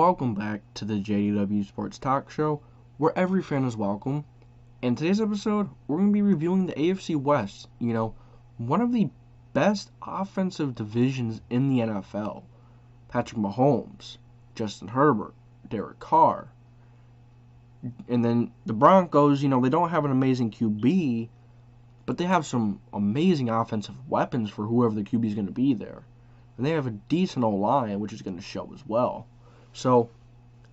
welcome back to the JDW SportsTalkShow, where every fan is welcome. In today's episode, we're going to be reviewing the AFC West, one of the best offensive divisions in the NFL. Patrick Mahomes, Justin Herbert, Derek Carr. And then the Broncos, they don't have an amazing QB, but they have some amazing offensive weapons for whoever the QB is going to be there. And they have a decent O-line, which is going to show as well. So,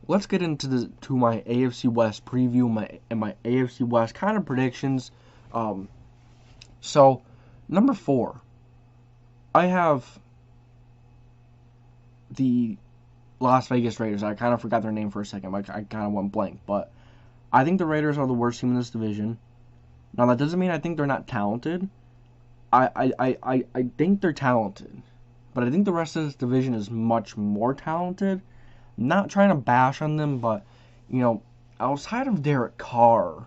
let's get into my AFC West preview and my AFC West kind of predictions. So, number 4, I have the Las Vegas Raiders. I kind of forgot their name for a second. I kind of went blank. But I think the Raiders are the worst team in this division. Now, that doesn't mean I think they're not talented. I think they're talented. But I think the rest of this division is much more talented. Not trying to bash on them, but, outside of Derek Carr,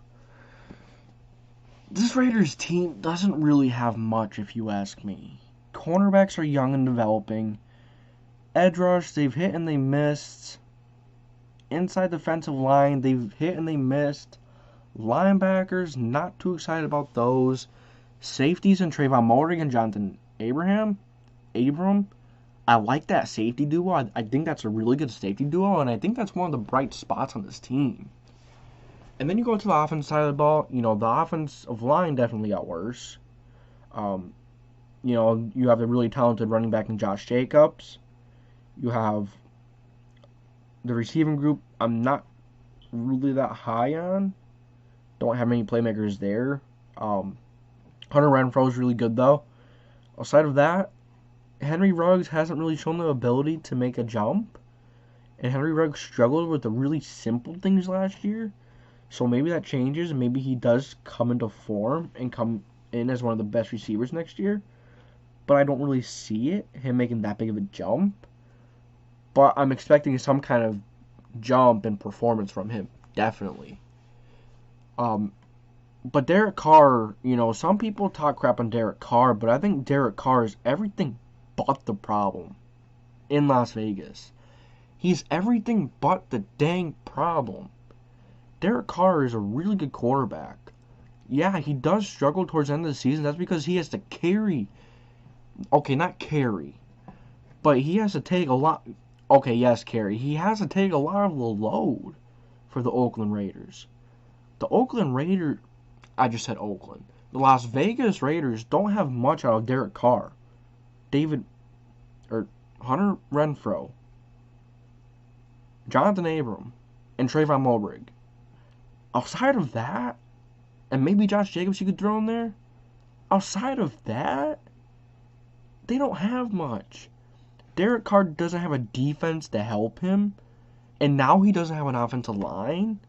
this Raiders team doesn't really have much, if you ask me. Cornerbacks are young and developing. Edge rush, they've hit and they missed. Inside defensive line, they've hit and they missed. Linebackers, not too excited about those. Safeties and Trayvon Mullen and Jonathan Abram, I like that safety duo. I think that's a really good safety duo, and I think that's one of the bright spots on this team. And then you go to the offense side of the ball. The offensive line definitely got worse. You have a really talented running back in Josh Jacobs. You have the receiving group I'm not really that high on. Don't have many playmakers there. Hunter Renfrow is really good, though. Aside of that, Henry Ruggs hasn't really shown the ability to make a jump. And Henry Ruggs struggled with the really simple things last year. So maybe that changes, and maybe he does come into form and come in as one of the best receivers next year. But I don't really see him making that big of a jump. But I'm expecting some kind of jump in performance from him, definitely. But Derek Carr, some people talk crap on Derek Carr, but I think Derek Carr is everything but the problem in Las Vegas. He's everything but the dang problem. Derek Carr is a really good quarterback. Yeah, he does struggle towards the end of the season. That's because he has to carry. Okay, not carry. But he has to take a lot. Okay, yes, carry. He has to take a lot of the load for the Oakland Raiders. The Oakland Raiders. I just said Oakland. The Las Vegas Raiders don't have much out of Derek Carr. Hunter Renfrow, Jonathan Abram, and Trayvon Mullen. Outside of that, and maybe Josh Jacobs you could throw in there, outside of that, they don't have much. Derek Carr doesn't have a defense to help him, and now he doesn't have an offensive line,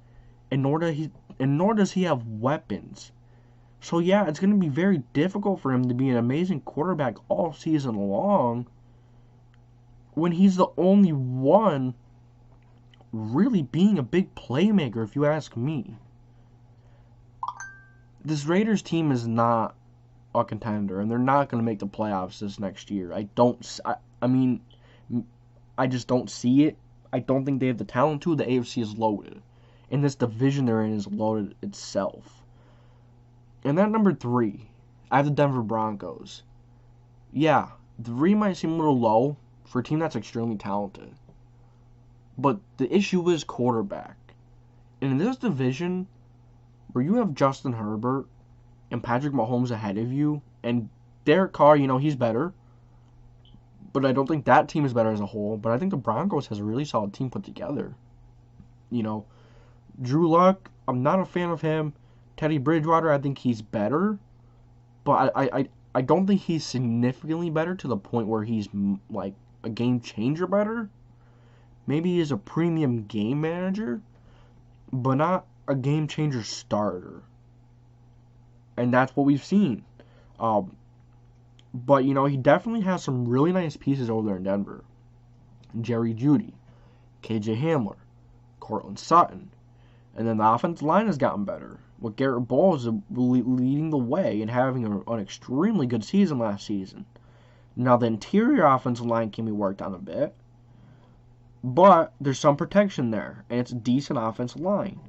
and nor does he have weapons. So yeah, it's going to be very difficult for him to be an amazing quarterback all season long when he's the only one really being a big playmaker, if you ask me. This Raiders team is not a contender, and they're not going to make the playoffs this next year. I just don't see it. I don't think they have the talent to. The AFC is loaded. And this division they're in is loaded itself. And then number 3, I have the Denver Broncos. Yeah, 3 might seem a little low for a team that's extremely talented. But the issue is quarterback. And in this division, where you have Justin Herbert and Patrick Mahomes ahead of you, and Derek Carr, he's better. But I don't think that team is better as a whole. But I think the Broncos has a really solid team put together. Drew Luck, I'm not a fan of him. Teddy Bridgewater, I think he's better. But I don't think he's significantly better to the point where he's like a game changer better. Maybe he's a premium game manager, but not a game changer starter. And that's what we've seen. But, he definitely has some really nice pieces over there in Denver. Jerry Jeudy, KJ Hamler, Courtland Sutton. And then the offensive line has gotten better, with Garrett Bowles leading the way and having an extremely good season last season. Now, the interior offensive line can be worked on a bit. But there's some protection there, and it's a decent offensive line.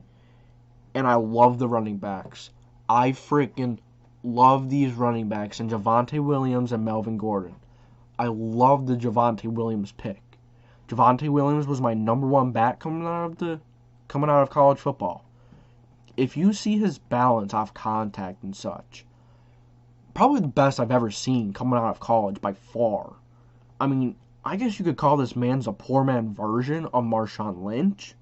And I love the running backs. I freaking love these running backs and Javonte Williams and Melvin Gordon. I love the Javonte Williams pick. Javonte Williams was my number one back coming out of college football. If you see his balance off contact and such, probably the best I've ever seen coming out of college by far. I mean, I guess you could call this man's a poor man version of Marshawn Lynch.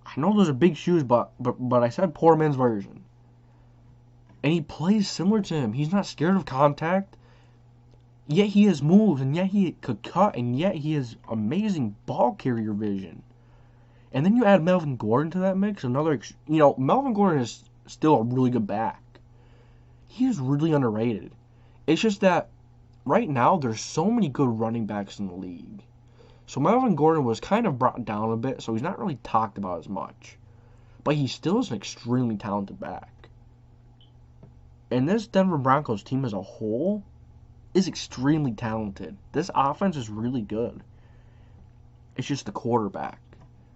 I know those are big shoes, but I said poor man's version. And he plays similar to him. He's not scared of contact. Yet he has moves, and yet he could cut, and yet he has amazing ball carrier vision. And then you add Melvin Gordon to that mix. Melvin Gordon is still a really good back. He is really underrated. It's just that right now there's so many good running backs in the league. So Melvin Gordon was kind of brought down a bit, so he's not really talked about as much. But he still is an extremely talented back. And this Denver Broncos team as a whole is extremely talented. This offense is really good. It's just the quarterback.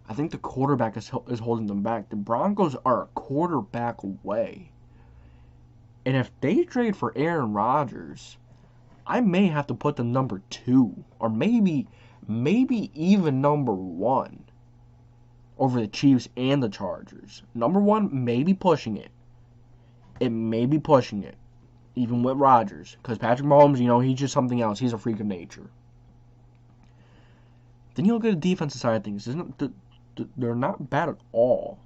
I think the quarterback is holding them back. The Broncos are a quarterback away. And if they trade for Aaron Rodgers, I may have to put them number 2 or maybe even number 1 over the Chiefs and the Chargers. Number 1 may be pushing it. It may be pushing it, even with Rodgers, because Patrick Mahomes, he's just something else. He's a freak of nature. Then you look at the defensive side of things. They're not bad at all.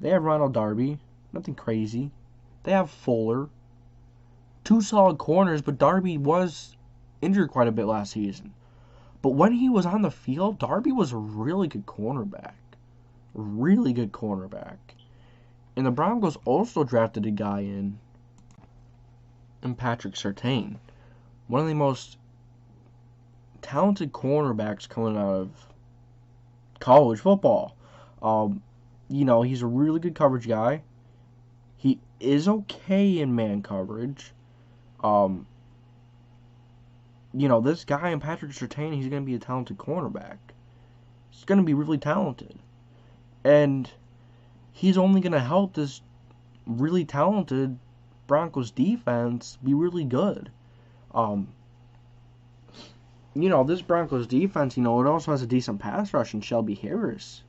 They have Ronald Darby, nothing crazy. They have Fuller, 2 solid corners, but Darby was injured quite a bit last season. But when he was on the field, Darby was a really good cornerback. Really good cornerback. And the Broncos also drafted a guy in Patrick Surtain, one of the most talented cornerbacks coming out of college football. He's a really good coverage guy. He is okay in man coverage. This guy in Patrick Surtain, he's going to be a talented cornerback. He's going to be really talented. And he's only going to help this really talented Broncos defense be really good. This Broncos defense, it also has a decent pass rush in Shelby Harris,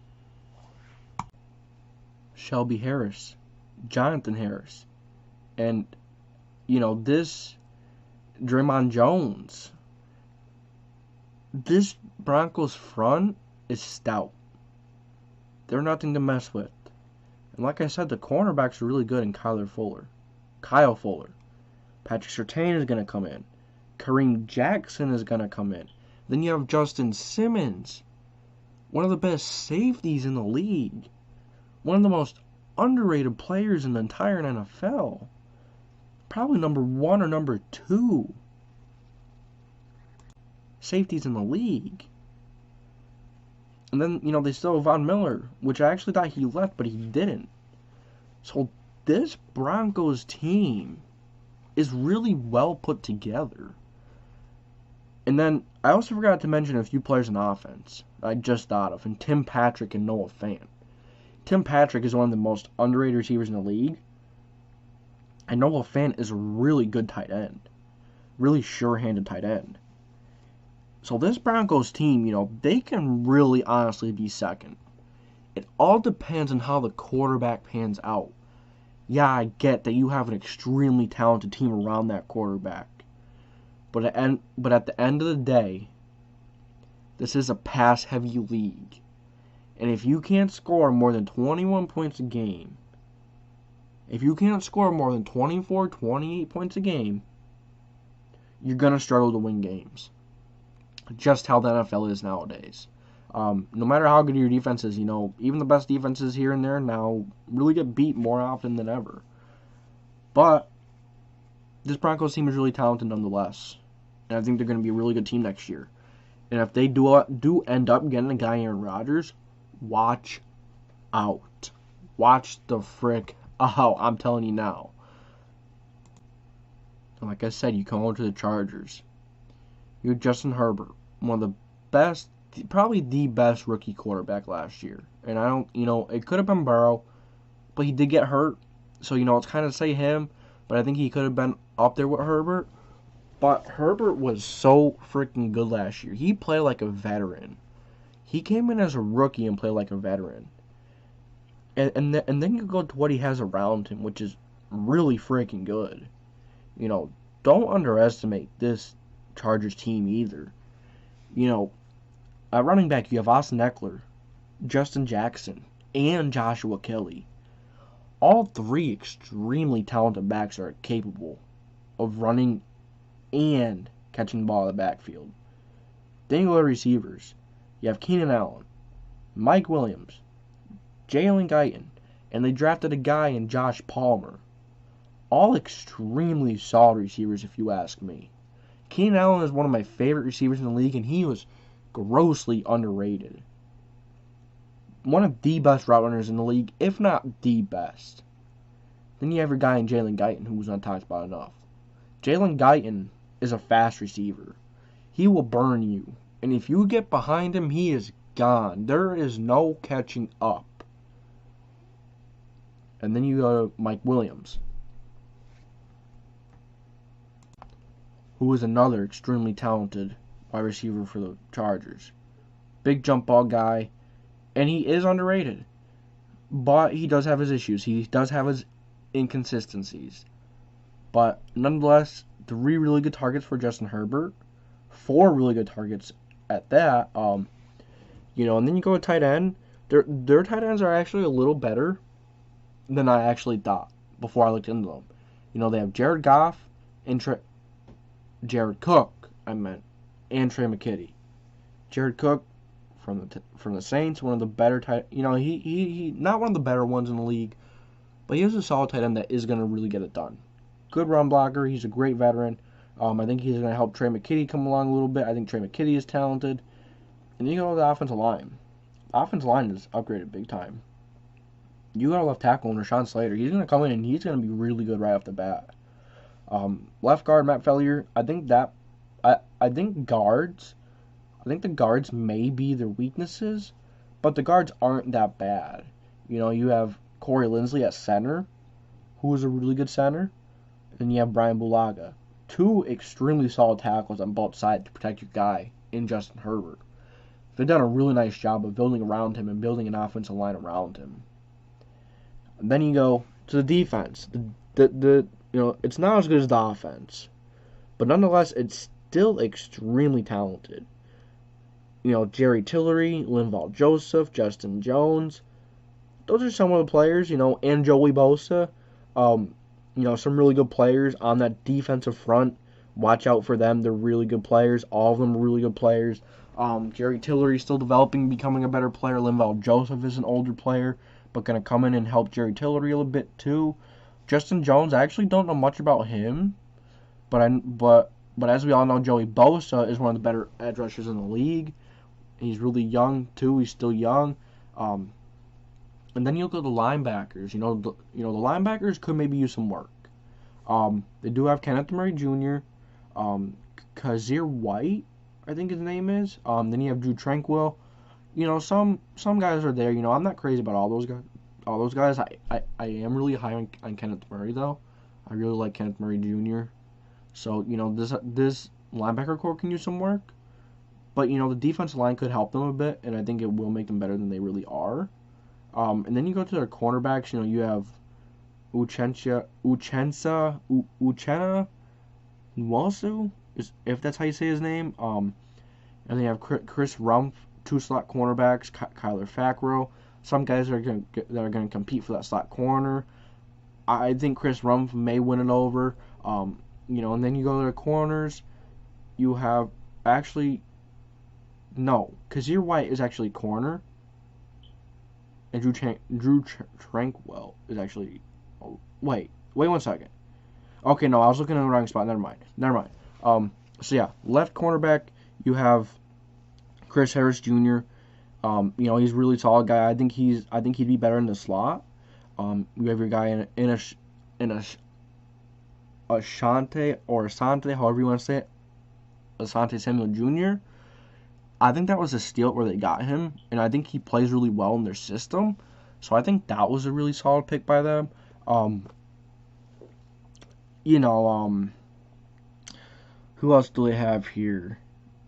Jonathan Harris, and this Draymond Jones. This Broncos front is stout. They're nothing to mess with. And like I said, the cornerbacks are really good in Kyle Fuller. Patrick Surtain is going to come in. Kareem Jackson is going to come in. Then you have Justin Simmons, one of the best safeties in the league. One of the most underrated players in the entire NFL. Probably number 1 or number 2 safeties in the league. And then, they still have Von Miller, which I actually thought he left, but he didn't. So this Broncos team is really well put together. And then I also forgot to mention a few players in offense I just thought of, and Tim Patrick and Noah Fant. Tim Patrick is one of the most underrated receivers in the league. And Noah Fant is a really good tight end. Really sure-handed tight end. So this Broncos team, they can really honestly be second. It all depends on how the quarterback pans out. Yeah, I get that you have an extremely talented team around that quarterback. But at the end of the day, this is a pass-heavy league. And if you can't score more than 21 points a game, if you can't score more than 24, 28 points a game, you're going to struggle to win games. Just how the NFL is nowadays. No matter how good your defense is, even the best defenses here and there now really get beat more often than ever. But this Broncos team is really talented nonetheless. And I think they're going to be a really good team next year. And if they do end up getting a guy Aaron Rodgers, watch out. Watch the frick out. I'm telling you now. And like I said, you come over to the Chargers. You have Justin Herbert, one of the best probably the best rookie quarterback last year. And I don't, it could have been Burrow, but he did get hurt. So, it's kind of say him, but I think he could have been up there with Herbert. But Herbert was so freaking good last year. He played like a veteran. He came in as a rookie and played like a veteran. And then you go to what he has around him, which is really freaking good. Don't underestimate this Chargers team either. At running back, you have Austin Eckler, Justin Jackson, and Joshua Kelly. All three extremely talented backs are capable of running and catching the ball in the backfield. Then you go to receivers. You have Keenan Allen, Mike Williams, Jalen Guyton, and they drafted a guy in Josh Palmer. All extremely solid receivers, if you ask me. Keenan Allen is one of my favorite receivers in the league, and he was grossly underrated. One of the best route runners in the league, if not the best. Then you have your guy in Jalen Guyton, who was not talked about enough. Jalen Guyton is a fast receiver. He will burn you. And if you get behind him, he is gone. There is no catching up. And then you go to Mike Williams, who is another extremely talented wide receiver for the Chargers. Big jump ball guy, and he is underrated. But he does have his issues. He does have his inconsistencies. But nonetheless, 3 really good targets for Justin Herbert. 4 really good targets at that. And then you go to tight end. Their tight ends are actually a little better than I actually thought before I looked into them. They have Jared Goff and Jared Cook, and Trey McKitty. Jared Cook from the Saints, one of the better tight. He not one of the better ones in the league, but he is a solid tight end that is going to really get it done. Good run blocker. He's a great veteran. I think he's going to help Trey McKitty come along a little bit. I think Trey McKitty is talented. And then you go to the offensive line. The offensive line is upgraded big time. You got a left tackle in Rashawn Slater. He's going to come in and he's going to be really good right off the bat. Left guard Matt Fellier. I think the guards may be their weaknesses, but the guards aren't that bad. You have Corey Linsley at center, who is a really good center, and you have Brian Bulaga. 2 extremely solid tackles on both sides to protect your guy in Justin Herbert. They've done a really nice job of building around him and building an offensive line around him. And then you go to the defense. It's not as good as the offense, but nonetheless, it's still extremely talented. Jerry Tillery, Linval Joseph, Justin Jones. Those are some of the players, and Joey Bosa. Some really good players on that defensive front. Watch out for them. They're really good players. All of them are really good players. Jerry Tillery is still developing, becoming a better player. Linval Joseph is an older player, but going to come in and help Jerry Tillery a little bit too. Justin Jones, I actually don't know much about him, but as we all know, Joey Bosa is one of the better edge rushers in the league. He's really young too. He's still young. And then you'll go to the linebackers. The linebackers could maybe use some work. They do have Kenneth Murray Jr., Kazir White, I think his name is. Then you have Drew Tranquil. Some guys are there. I'm not crazy about all those guys. I am really high on Kenneth Murray though. I really like Kenneth Murray Jr. So this linebacker core can use some work. But the defensive line could help them a bit, and I think it will make them better than they really are. And then you go to their cornerbacks. You have Uchenna Nwosu, if that's how you say his name. And then you have Chris Rumph, 2 slot cornerbacks, Kyler Fackrell. Some guys that are going to compete for that slot corner. I think Chris Rumph may win it over. And then you go to the corners. You have Kazir White is actually corner. And Drew Tranquil is actually... Oh, wait 1 second. Okay, no, I was looking in the wrong spot. Never mind. So yeah, left cornerback, you have Chris Harris Jr. He's a really solid guy. I think he'd be better in the slot. You have your guy in Asante, however you want to say it, Asante Samuel Jr. I think that was a steal where they got him, and I think he plays really well in their system. So I think that was a really solid pick by them. You know, who else do they have here?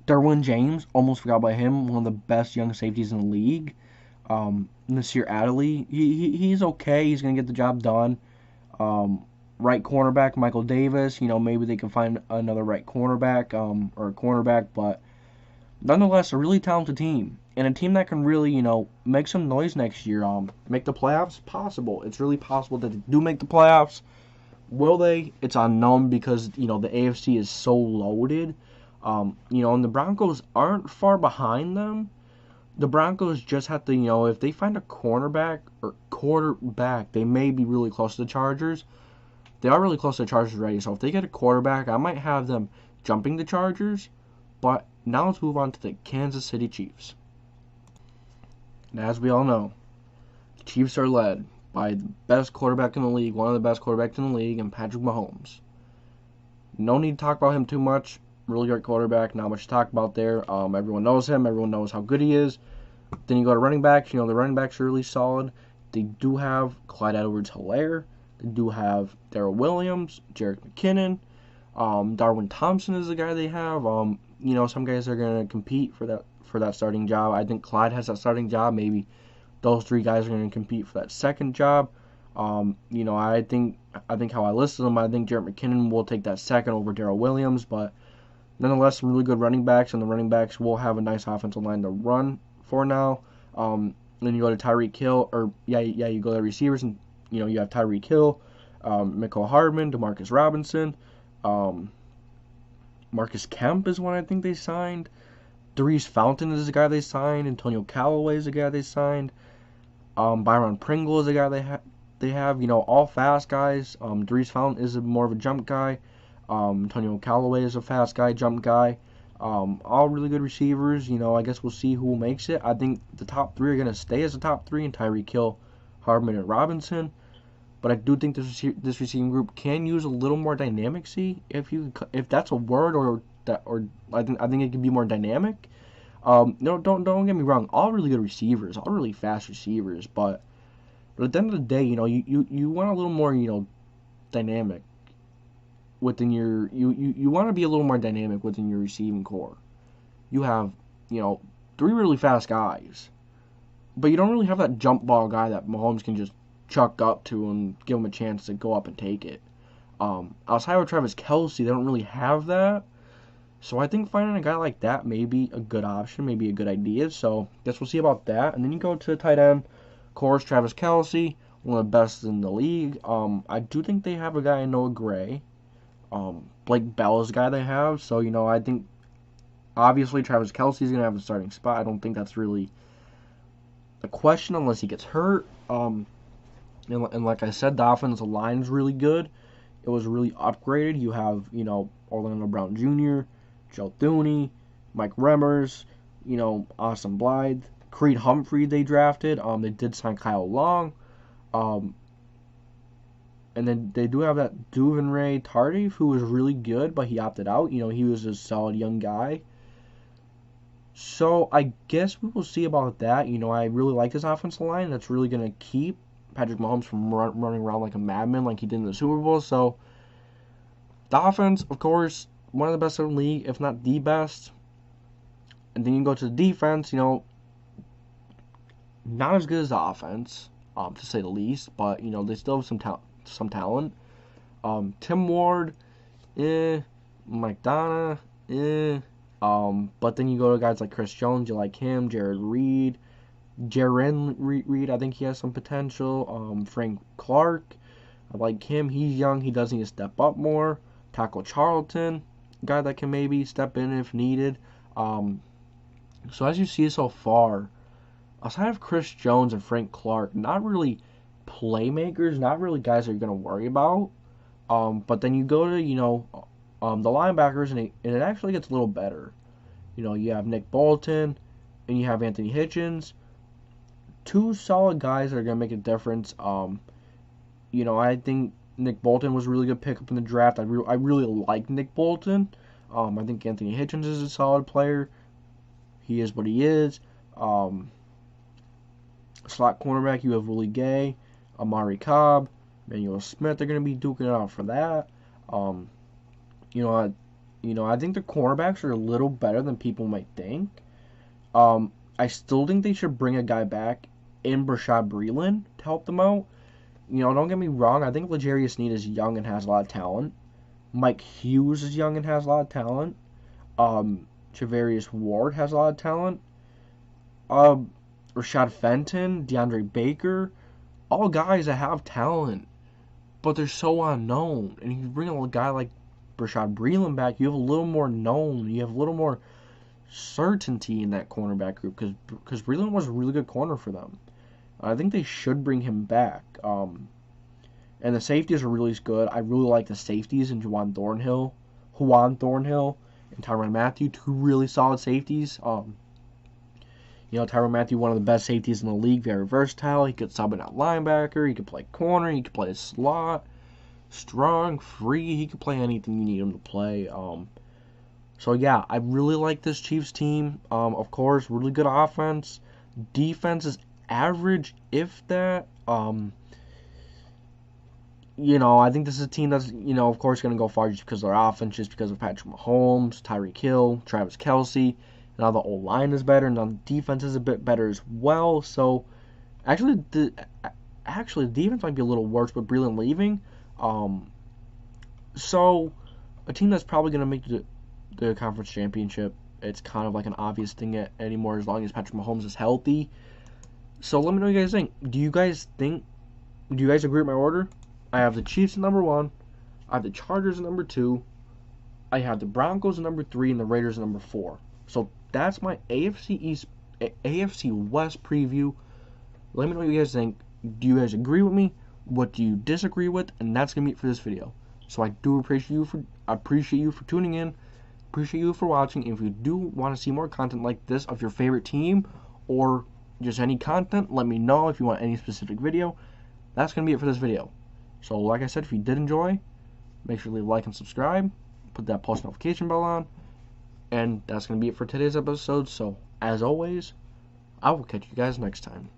Darwin James, almost forgot about him. One of the best young safeties in the league. Nasir Adderley, he's okay. He's gonna get the job done. Right cornerback Michael Davis. Maybe they can find another right cornerback or a cornerback, but nonetheless, a really talented team and a team that can really make some noise next year. Make the playoffs possible. It's really possible that they do make the playoffs. Will they? It's unknown because the AFC is so loaded. And the Broncos aren't far behind them. The Broncos just have to, if they find a cornerback or quarterback, they may be really close to the Chargers. They are really close to the Chargers already, so if they get a quarterback, I might have them jumping the Chargers. But now let's move on to the Kansas City Chiefs. And as we all know, the Chiefs are led by the best quarterback in the league, one of the best quarterbacks in the league, and Patrick Mahomes. No need to talk about him too much. Really great quarterback, not much to talk about there. Everyone knows him. Everyone knows how good he is. Then you go to running backs. The running backs are really solid. They do have Clyde Edwards-Helaire. They do have Darrell Williams, Jerick McKinnon. Darwin Thompson is the guy they have. Some guys are going to compete for that starting job. I think Clyde has that starting job. Maybe those three guys are going to compete for that second job. I think how I listed them, I think Jerick McKinnon will take that second over Darrell Williams, but nonetheless, some really good running backs, and the running backs will have a nice offensive line to run for now. Then you go to Tyreek Hill, you go to receivers, and you have Tyreek Hill, Mecole Hardman, Demarcus Robinson, Marcus Kemp is one I think they signed. Darius Fountain is the guy they signed. Antonio Callaway is the guy they signed. Byron Pringle is the guy they have. All fast guys. Darius Fountain is more of a jump guy. Antonio Callaway is a fast guy, jump guy. All really good receivers. I guess we'll see who makes it. I think the top three are going to stay as the top three in Tyreek Hill, Hardman, and Robinson. But I do think this receiving group can use a little more dynamicy, if that's a word, or I think it can be more dynamic. No, don't get me wrong. All really good receivers, all really fast receivers. But at the end of the day, you want a little more dynamic within your you want to be a little more dynamic within your receiving core. You have three really fast guys, but you don't really have that jump ball guy that Mahomes can just chuck up to and give him a chance to go up and take it. Outside of Travis Kelce, they don't really have that. So I think finding a guy like that may be a good option, maybe a good idea. So I guess we'll see about that. And then you go to the tight end, of course, Travis Kelce, one of the best in the league. I do think they have a guy in Noah Gray. Blake Bell is the guy they have. So, I think obviously Travis Kelce is going to have a starting spot. I don't think that's really a question unless he gets hurt. And like I said, the offensive line is really good. It was really upgraded. You have, Orlando Brown Jr., Joe Thuney, Mike Remmers, Austin Blythe, Creed Humphrey they drafted. They did sign Kyle Long. And then they do have that Duvernay Tardif, who was really good, but he opted out. He was a solid young guy. So I guess we will see about that. I really like this offensive line. That's really going to keep Patrick Mahomes from running around like a madman like he did in the Super Bowl. So the offense, of course, one of the best in the league, if not the best. And then you go to the defense, not as good as the offense, to say the least. But, they still have some talent. Tim Ward, Mike Donna, but then you go to guys like Chris Jones, you like him, Jared Reed, I think he has some potential. Frank Clark, I like him. He's young. He does need to step up more. Taco Charlton, guy that can maybe step in if needed. So as you see so far, outside of Chris Jones and Frank Clark, not really playmakers, not really guys that you're going to worry about. But then you go to, the linebackers, and it actually gets a little better. You have Nick Bolton, and you have Anthony Hitchens. Two solid guys that are going to make a difference. I think Nick Bolton was a really good pickup in the draft. I really like Nick Bolton. I think Anthony Hitchens is a solid player. He is what he is. Slot cornerback, you have Willie Gay, Amari Cobb, Manuel Smith. They're going to be duking it out for that. I think the cornerbacks are a little better than people might think. I still think they should bring a guy back in Bashaud Breeland to help them out. Don't get me wrong. I think L'Jarius Sneed is young and has a lot of talent. Mike Hughes is young and has a lot of talent. Travarius Ward has a lot of talent. Rashad Fenton, DeAndre Baker, all guys that have talent, but they're so unknown. And if you bring a guy like Bashaud Breeland back, you have a little more known. You have a little more certainty in that cornerback group because Breeland was a really good corner for them. I think they should bring him back. And the safeties are really good. I really like the safeties in Juwan Thornhill, and Tyrann Mathieu, two really solid safeties. Tyrann Mathieu, one of the best safeties in the league, very versatile. He could sub in at linebacker. He could play corner. He could play a slot. Strong, free. He could play anything you need him to play. So yeah, I really like this Chiefs team. Of course, really good offense. Defense is average, if that. I think this is a team that's, of course, going to go far just because of their offense, just because of Patrick Mahomes, Tyreek Hill, Travis Kelce. Now the O-line is better, and now the defense is a bit better as well. So, actually, the defense might be a little worse with Breeland leaving. So, a team that's probably going to make the conference championship, it's kind of like an obvious thing anymore as long as Patrick Mahomes is healthy. So, let me know what you guys think. Do you guys agree with my order? I have the Chiefs at number 1. I have the Chargers at number 2. I have the Broncos at number 3 and the Raiders at number 4. So, that's my AFC West preview. Let me know what you guys think. Do you guys agree with me? What do you disagree with? And that's gonna be it for this video. So I do appreciate you for tuning in. Appreciate you for watching. If you do want to see more content like this of your favorite team or just any content, let me know. If you want any specific video, that's gonna be it for this video. So like I said, if you did enjoy, make sure to leave a like and subscribe. Put that post notification bell on. And that's going to be it for today's episode. So, as always, I will catch you guys next time.